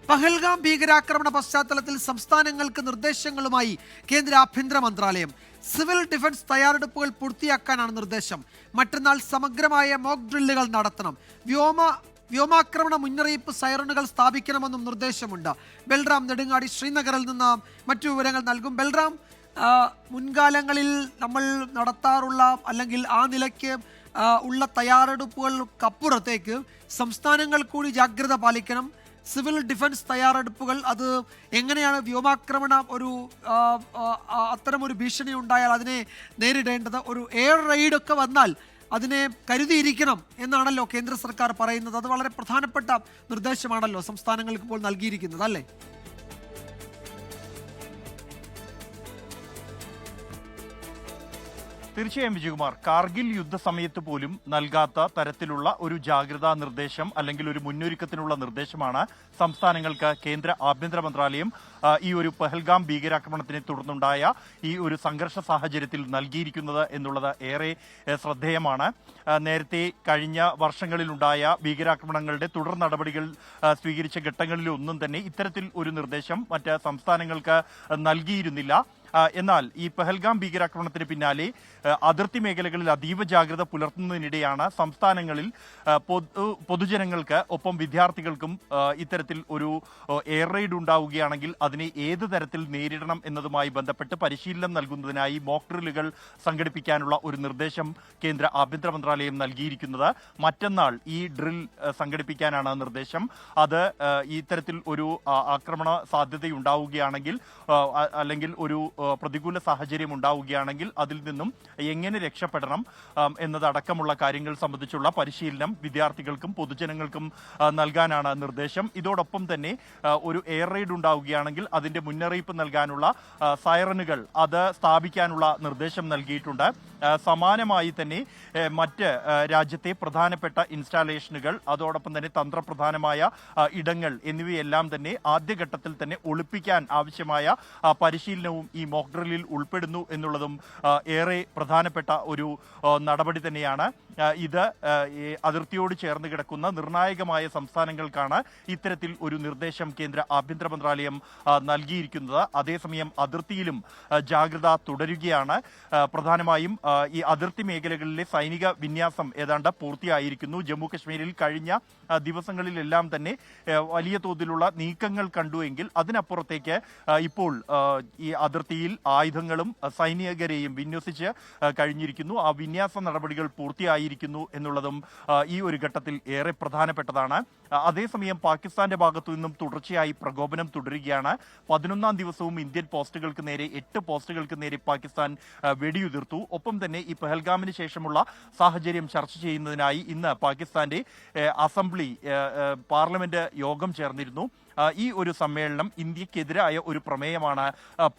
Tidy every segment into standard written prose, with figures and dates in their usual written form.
പഹൽഗാം ഭീകരാക്രമണ പശ്ചാത്തലത്തിൽ സംസ്ഥാനങ്ങൾക്ക് നിർദ്ദേശങ്ങളുമായി കേന്ദ്ര ആഭ്യന്തര മന്ത്രാലയം. സിവിൽ ഡിഫൻസ് തയ്യാറെടുപ്പുകൾ പൂർത്തിയാക്കാനാണ് നിർദ്ദേശം. മറ്റന്നാൾ സമഗ്രമായ മോക്ക് ഡ്രില്ലുകൾ നടത്തണം. വ്യോമാക്രമണ മുന്നറിയിപ്പ് സൈറണുകൾ സ്ഥാപിക്കണമെന്നും നിർദ്ദേശമുണ്ട്. ബൽറാം നെടുങ്ങാടി ശ്രീനഗറിൽ നിന്ന് മറ്റു വിവരങ്ങൾ നൽകും. ബൽറാം, മുൻകാലങ്ങളിൽ നമ്മൾ നടത്താറുള്ള അല്ലെങ്കിൽ ആ നിലയ്ക്ക് ഉള്ള തയ്യാറെടുപ്പുകൾക്കപ്പുറത്തേക്ക് സംസ്ഥാനങ്ങൾ കൂടി ജാഗ്രത പാലിക്കണം. സിവിൽ ഡിഫൻസ് തയ്യാറെടുപ്പുകൾ അത് എങ്ങനെയാണ് വ്യോമാക്രമണ അത്തരമൊരു ഭീഷണി ഉണ്ടായാൽ അതിനെ നേരിടേണ്ടത്? ഒരു എയർ റെയ്ഡ് ഒക്കെ വന്നാൽ അതിനെ കരുതിയിരിക്കണം എന്നാണല്ലോ കേന്ദ്ര സർക്കാർ പറയുന്നത്. അത് വളരെ പ്രധാനപ്പെട്ട നിർദ്ദേശമാണല്ലോ സംസ്ഥാനങ്ങൾക്ക് ഇപ്പോൾ നൽകിയിരിക്കുന്നത്, അല്ലേ? തീർച്ചയായും വിജയകുമാർ, കാർഗിൽ യുദ്ധസമയത്ത് പോലും നൽകാത്ത തരത്തിലുള്ള ഒരു ജാഗ്രതാ നിർദ്ദേശം അല്ലെങ്കിൽ ഒരു മുന്നൊരുക്കത്തിനുള്ള നിർദ്ദേശമാണ് സംസ്ഥാനങ്ങൾക്ക് കേന്ദ്ര ആഭ്യന്തര മന്ത്രാലയം ഈ ഒരു പഹൽഗാം ഭീകരാക്രമണത്തിനെ തുടർന്നുണ്ടായ ഈ ഒരു സംഘർഷ സാഹചര്യത്തിൽ നൽകിയിരിക്കുന്നത് എന്നുള്ളത് ഏറെ ശ്രദ്ധേയമാണ്. നേരത്തെ കഴിഞ്ഞ വർഷങ്ങളിലുണ്ടായ ഭീകരാക്രമണങ്ങളുടെ തുടർ നടപടികൾ സ്വീകരിച്ച ഘട്ടങ്ങളിലൊന്നും തന്നെ ഇത്തരത്തിൽ ഒരു നിർദ്ദേശം മറ്റ് സംസ്ഥാനങ്ങൾക്ക് നൽകിയിരുന്നില്ല. എന്നാൽ ഈ പഹൽഗാം ഭീകരാക്രമണത്തിന് പിന്നാലെ അതിർത്തി മേഖലകളിൽ അതീവ ജാഗ്രത പുലർത്തുന്നതിനിടെയാണ് സംസ്ഥാനങ്ങളിൽ പൊതുജനങ്ങൾക്ക് ഒപ്പം വിദ്യാർത്ഥികൾക്കും ഇത്തരത്തിൽ ഒരു എയർ റെയ്ഡ് ഉണ്ടാവുകയാണെങ്കിൽ അതിനെ ഏത് തരത്തിൽ നേരിടണം എന്നതുമായി ബന്ധപ്പെട്ട് പരിശീലനം നൽകുന്നതിനായി മോക്ക് ഡ്രില്ലുകൾ സംഘടിപ്പിക്കാനുള്ള ഒരു നിർദ്ദേശം കേന്ദ്ര ആഭ്യന്തര മന്ത്രാലയം നൽകിയിരിക്കുന്നത്. മറ്റന്നാൾ ഈ ഡ്രിൽ സംഘടിപ്പിക്കാനാണ് നിർദ്ദേശം. അത് ഇത്തരത്തിൽ ഒരു ആക്രമണ സാധ്യതയുണ്ടാവുകയാണെങ്കിൽ അല്ലെങ്കിൽ ഒരു പ്രതികൂല സാഹചര്യം ഉണ്ടാവുകയാണെങ്കിൽ അതിൽ നിന്നും എങ്ങനെ രക്ഷപ്പെടണം എന്നതടക്കമുള്ള കാര്യങ്ങൾ സംബന്ധിച്ചുള്ള പരിശീലനം വിദ്യാർത്ഥികൾക്കും പൊതുജനങ്ങൾക്കും നൽകാനാണ് നിർദ്ദേശം. ഇതോടൊപ്പം തന്നെ ഒരു എയർ റെയ്ഡ് ഉണ്ടാവുകയാണെങ്കിൽ അതിന്റെ മുന്നറിയിപ്പ് നൽകാനുള്ള സൈറനുകൾ അത് സ്ഥാപിക്കാനുള്ള നിർദ്ദേശം നൽകിയിട്ടുണ്ട്. സമാനമായി തന്നെ മറ്റ് രാജ്യത്തെ പ്രധാനപ്പെട്ട ഇൻസ്റ്റാളേഷനുകൾ അതോടൊപ്പം തന്നെ തന്ത്രപ്രധാനമായ ഇടങ്ങൾ എന്നിവയെല്ലാം തന്നെ ആദ്യഘട്ടത്തിൽ തന്നെ ഒളിപ്പിക്കാൻ ആവശ്യമായ പരിശീലനവും ഈ മോക്ക് ഡ്രില്ലിൽ ഉൾപ്പെടുന്നു എന്നുള്ളതും ഏറെ പ്രധാനപ്പെട്ട ഒരു നടപടി തന്നെയാണ്. ഇത് അതിർത്തിയോട് ചേർന്ന് കിടക്കുന്ന നിർണായകമായ സംസ്ഥാനങ്ങൾക്കാണ് ഇത്തരത്തിൽ ഒരു നിർദ്ദേശം കേന്ദ്ര ആഭ്യന്തര മന്ത്രാലയം നൽകിയിരിക്കുന്നത്. അതേസമയം അതിർത്തിയിലും ജാഗ്രത തുടരുകയാണ്. പ്രധാനമായും ഈ അതിർത്തി മേഖലകളിലെ സൈനിക വിന്യാസം ഏതാണ്ട് പൂർത്തിയായിരിക്കുന്നു. ജമ്മു കശ്മീരിൽ കഴിഞ്ഞ ദിവസങ്ങളിലെല്ലാം തന്നെ വലിയ തോതിലുള്ള നീക്കങ്ങൾ കണ്ടുവെങ്കിൽ അതിനപ്പുറത്തേക്ക് ഇപ്പോൾ ഈ അതിർത്തിയിൽ ആയുധങ്ങളും സൈനികരെയും വിന്യസിച്ച് കഴിഞ്ഞിരിക്കുന്നു. ആ വിന്യാസ നടപടികൾ പൂർത്തിയായിരിക്കുന്നു എന്നുള്ളതും ഈ ഒരു ഘട്ടത്തിൽ ഏറെ പ്രധാനപ്പെട്ടതാണ്. അതേസമയം പാകിസ്ഥാന്റെ ഭാഗത്തു നിന്നും തുടർച്ചയായി പ്രകോപനം തുടരുകയാണ്. 11ാം ദിവസവും ഇന്ത്യൻ പോസ്റ്റുകൾക്ക് നേരെ 8 പോസ്റ്റുകൾക്ക് നേരെ പാകിസ്ഥാൻ വെടിയുതിർത്തു. ഒപ്പം തന്നെ ഈ പഹൽഗാമിന് ശേഷമുള്ള സാഹചര്യം ചർച്ച ചെയ്യുന്നതിനായി ഇന്ന് പാകിസ്ഥാന്റെ അസംബ്ലി പാർലമെന്റ് യോഗം ചേർന്നിരുന്നു. ഈ ഒരു സമ്മേളനം ഇന്ത്യക്കെതിരായ ഒരു പ്രമേയമാണ്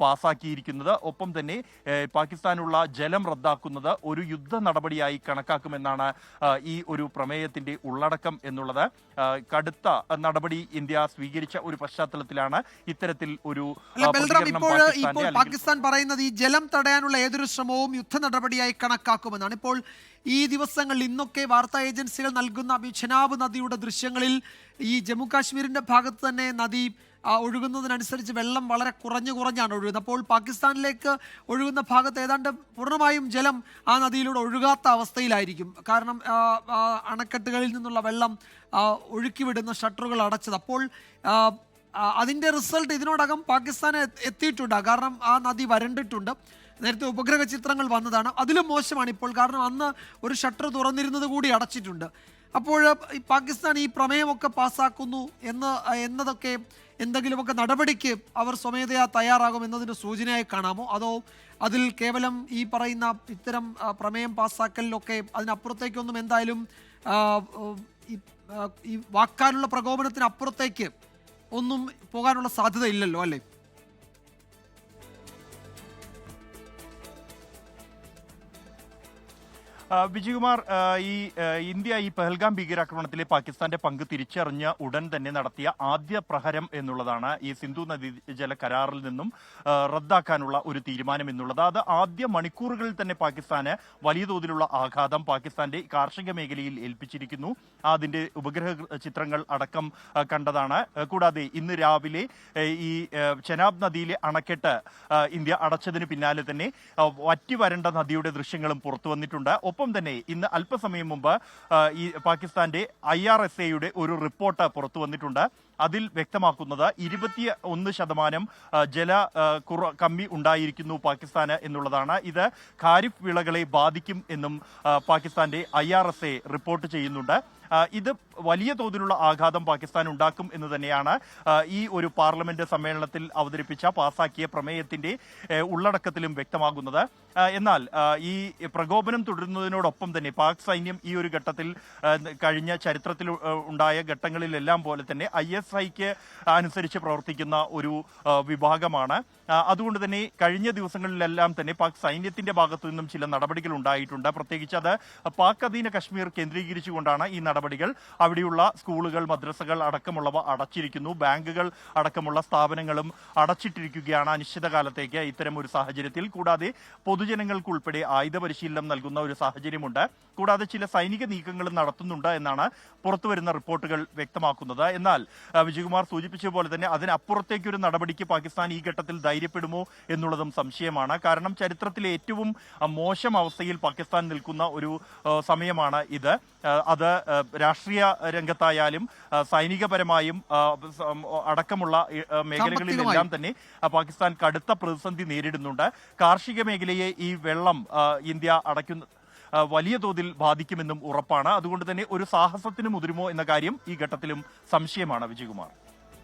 പാസാക്കിയിരിക്കുന്നത്. ഒപ്പം തന്നെ പാകിസ്ഥാനുള്ള ജലം റദ്ദാക്കുന്നത് ഒരു യുദ്ധ നടപടിയായി കണക്കാക്കുമെന്നാണ് ഈ ഒരു പ്രമേയത്തിന്റെ ഉള്ളടക്കം എന്നുള്ളത്. കടുത്ത നടപടി ഇന്ത്യ സ്വീകരിച്ച ഒരു പശ്ചാത്തലത്തിലാണ് ഇത്തരത്തിൽ ഒരു പാകിസ്ഥാൻ പറയുന്നത് ഈ ജലം തടയാനുള്ള ഏതൊരു ശ്രമവും യുദ്ധ നടപടിയായി കണക്കാക്കുമെന്നാണ്. ഇപ്പോൾ ഈ ദിവസങ്ങളിൽ ഇന്നൊക്കെ വാർത്താ ഏജൻസികൾ നൽകുന്ന ചെനാബ് നദിയുടെ ദൃശ്യങ്ങളിൽ ഈ ജമ്മു കാശ്മീരിന്റെ ഭാഗത്ത് തന്നെ നദി ഒഴുകുന്നതിനനുസരിച്ച് വെള്ളം വളരെ കുറഞ്ഞാണ് ഒഴുകുന്നത്. അപ്പോൾ പാകിസ്ഥാനിലേക്ക് ഒഴുകുന്ന ഭാഗത്ത് ഏതാണ്ട് പൂർണ്ണമായും ജലം ആ നദിയിലൂടെ ഒഴുകാത്ത അവസ്ഥയിലായിരിക്കും. കാരണം അണക്കെട്ടുകളിൽ നിന്നുള്ള വെള്ളം ഒഴുക്കിവിടുന്ന ഷട്ടറുകൾ അടച്ചത്. അപ്പോൾ അതിൻ്റെ റിസൾട്ട് ഇതിനോടകം പാകിസ്ഥാന് എത്തിയിട്ടുണ്ട്. കാരണം ആ നദി വരണ്ടിട്ടുണ്ട്. നേരത്തെ ഉപഗ്രഹ ചിത്രങ്ങൾ വന്നതാണ്. അതിലും മോശമാണ് ഇപ്പോൾ. കാരണം അന്ന് ഒരു ഷട്ടർ തുറന്നിരുന്നത് കൂടി അടച്ചിട്ടുണ്ട്. അപ്പോൾ പാകിസ്ഥാൻ ഈ പ്രമേയമൊക്കെ പാസ്സാക്കുന്നു എന്നതൊക്കെ എന്തെങ്കിലുമൊക്കെ നടപടിക്ക് അവർ സ്വമേധയാ തയ്യാറാകും എന്നതിൻ്റെ സൂചനയായി കാണാമോ? അതോ അതിൽ കേവലം ഈ പറയുന്ന ഇത്തരം പ്രമേയം പാസ്സാക്കലിലൊക്കെ അതിനപ്പുറത്തേക്കൊന്നും എന്തായാലും ഈ വാക്കാലുള്ള പ്രകോപനത്തിനപ്പുറത്തേക്ക് ഒന്നും പോകാനുള്ള സാധ്യത ഇല്ലല്ലോ, അല്ലേ? വിജയകുമാർ, ഇന്ത്യ ഈ പഹൽഗാം ഭീകരാക്രമണത്തിലെ പാകിസ്ഥാന്റെ പങ്ക് തിരിച്ചറിഞ്ഞ ഉടൻ തന്നെ നടത്തിയ ആദ്യ പ്രഹരം എന്നുള്ളതാണ് ഈ സിന്ധു നദീജല കരാറിൽ നിന്നും റദ്ദാക്കാനുള്ള ഒരു തീരുമാനം എന്നുള്ളത്. അത് ആദ്യ മണിക്കൂറുകളിൽ തന്നെ പാകിസ്ഥാന് വലിയ തോതിലുള്ള ആഘാതം പാകിസ്ഥാന്റെ കാർഷിക മേഖലയിൽ ഏൽപ്പിച്ചിരിക്കുന്നു. അതിന്റെ ഉപഗ്രഹ ചിത്രങ്ങൾ അടക്കം കണ്ടതാണ്. കൂടാതെ ഇന്ന് രാവിലെ ഈ ചെനാബ് നദിയിലെ അണക്കെട്ട് ഇന്ത്യ അടച്ചതിന് പിന്നാലെ തന്നെ വറ്റി വരണ്ട നദിയുടെ ദൃശ്യങ്ങളും പുറത്തു വന്നിട്ടുണ്ട്. ഒപ്പം തന്നെ ഇന്ന് അല്പസമയം മുമ്പ് ഈ പാകിസ്ഥാന്റെ IRSAയുടെ ഒരു റിപ്പോർട്ട് പുറത്തു വന്നിട്ടുണ്ട്. അതിൽ വ്യക്തമാക്കുന്നത് 21% ജല കമ്മി ഉണ്ടായിരിക്കുന്നു പാകിസ്ഥാന് എന്നുള്ളതാണ്. ഇത് ഖാരിഫ് വിളകളെ ബാധിക്കും എന്നും പാകിസ്ഥാന്റെ IRSA റിപ്പോർട്ട് ചെയ്യുന്നുണ്ട്. ഇത് വലിയ തോതിലുള്ള ആഘാതം പാകിസ്ഥാൻ ഉണ്ടാക്കും എന്ന് തന്നെയാണ് ഈ ഒരു പാർലമെന്റ് സമ്മേളനത്തിൽ അവതരിപ്പിച്ച പാസാക്കിയ പ്രമേയത്തിന്റെ ഉള്ളടക്കത്തിലും വ്യക്തമാകുന്നത്. എന്നാൽ ഈ പ്രകോപനം തുടരുന്നതിനോടൊപ്പം തന്നെ പാക് സൈന്യം ഈ ഒരു ഘട്ടത്തിൽ കഴിഞ്ഞ ചരിത്രത്തിൽ ഉണ്ടായ ഘട്ടങ്ങളിലെല്ലാം പോലെ തന്നെ ISIക്ക് അനുസരിച്ച് പ്രവർത്തിക്കുന്ന ഒരു വിഭാഗമാണ്. അതുകൊണ്ട് തന്നെ കഴിഞ്ഞ ദിവസങ്ങളിലെല്ലാം തന്നെ പാക് സൈന്യത്തിന്റെ ഭാഗത്തു നിന്നും ചില നടപടികൾ ഉണ്ടായിട്ടുണ്ട്. പ്രത്യേകിച്ച് അത് പാക് അധീന കശ്മീർ കേന്ദ്രീകരിച്ചുകൊണ്ടാണ് ഈ നടപടികൾ. അവിടെയുള്ള സ്കൂളുകൾ, മദ്രസകൾ അടക്കമുള്ളവ അടച്ചിരിക്കുന്നു. ബാങ്കുകൾ അടക്കമുള്ള സ്ഥാപനങ്ങളും അടച്ചിട്ടിരിക്കുകയാണ് അനിശ്ചിതകാലത്തേക്ക് ഇത്തരം ഒരു സാഹചര്യത്തിൽ. കൂടാതെ പൊതുജനങ്ങൾക്കുൾപ്പെടെ ആയുധ പരിശീലനം നൽകുന്ന ഒരു സാഹചര്യമുണ്ട്. കൂടാതെ ചില സൈനിക നീക്കങ്ങളും നടത്തുന്നുണ്ട് എന്നാണ് പുറത്തുവരുന്ന റിപ്പോർട്ടുകൾ വ്യക്തമാക്കുന്നത്. എന്നാൽ വിജയകുമാർ സൂചിപ്പിച്ച പോലെ തന്നെ അതിനപ്പുറത്തേക്കൊരു നടപടിക്ക് പാകിസ്ഥാൻ ഈ ഘട്ടത്തിൽ ധൈര്യപ്പെടുമോ എന്നുള്ളതും സംശയമാണ്. കാരണം ചരിത്രത്തിലെ ഏറ്റവും മോശം അവസ്ഥയിൽ പാകിസ്ഥാൻ നിൽക്കുന്ന ഒരു സമയമാണ് ഇത്. അത് രാഷ്ട്രീയ രംഗത്തായാലും സൈനികപരമായും അടക്കമുള്ള മേഖലകളിലെല്ലാം തന്നെ പാകിസ്ഥാൻ കടുത്ത പ്രതിസന്ധി നേരിടുന്നുണ്ട്. കാർഷിക മേഖലയെ ഈ വെള്ളം ഇന്ത്യ അടയ്ക്കുന്ന വലിയ തോതിൽ ബാധിക്കുമെന്നും ഉറപ്പാണ്. അതുകൊണ്ട് തന്നെ ഒരു സാഹസത്തിന് മുതിരുമോ എന്ന കാര്യം ഈ ഘട്ടത്തിലും സംശയമാണ്. വിജയകുമാർ.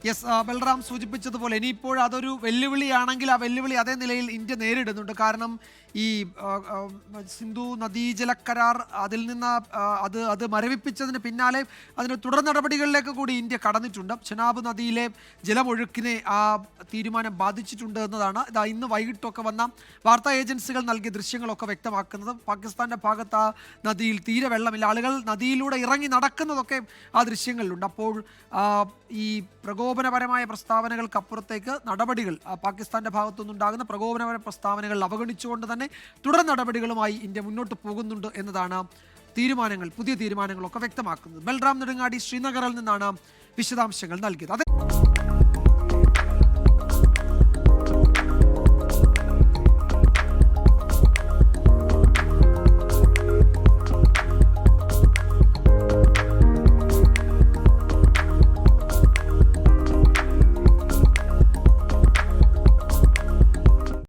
യെസ്, ബൽറാം സൂചിപ്പിച്ചതുപോലെ ഇനിയിപ്പോൾ അതൊരു വെല്ലുവിളിയാണെങ്കിൽ ആ വെല്ലുവിളി അതേ നിലയിൽ ഇന്ത്യ നേരിടുന്നുണ്ട്. കാരണം ഈ സിന്ധു നദീജല കരാർ അതിൽ നിന്ന് അത് മരവിപ്പിച്ചതിന് പിന്നാലെ അതിന് തുടർ നടപടികളിലേക്ക് കൂടി ഇന്ത്യ കടന്നിട്ടുണ്ട്. ചെനാബ് നദിയിലെ ജലമൊഴുക്കിനെ ആ തീരുമാനം ബാധിച്ചിട്ടുണ്ട് എന്നതാണ് ഇന്ന് വൈകിട്ടൊക്കെ വന്ന വാർത്താ ഏജൻസികൾ നൽകിയ ദൃശ്യങ്ങളൊക്കെ വ്യക്തമാക്കുന്നത്. പാകിസ്ഥാന്റെ ഭാഗത്ത് ആ നദിയിൽ തീരെ വെള്ളമില്ല. ആളുകൾ നദിയിലൂടെ ഇറങ്ങി നടക്കുന്നതൊക്കെ ആ ദൃശ്യങ്ങളിലുണ്ട്. അപ്പോൾ ഈ പ്രകോപനപരമായ പ്രസ്താവനകൾക്കപ്പുറത്തേക്ക് നടപടികൾ പാകിസ്ഥാന്റെ ഭാഗത്തുനിന്നുണ്ടാകുന്ന പ്രകോപനപര പ്രസ്താവനകൾ അവഗണിച്ചുകൊണ്ട് തന്നെ തുടർ നടപടികളുമായി ഇന്ത്യ മുന്നോട്ട് പോകുന്നുണ്ട് എന്നതാണ് പുതിയ തീരുമാനങ്ങളൊക്കെ വ്യക്തമാക്കുന്നത്. ബൽറാം നെടുങ്ങാടി ശ്രീനഗറിൽ നിന്നാണ് വിശദാംശങ്ങൾ നൽകിയത്.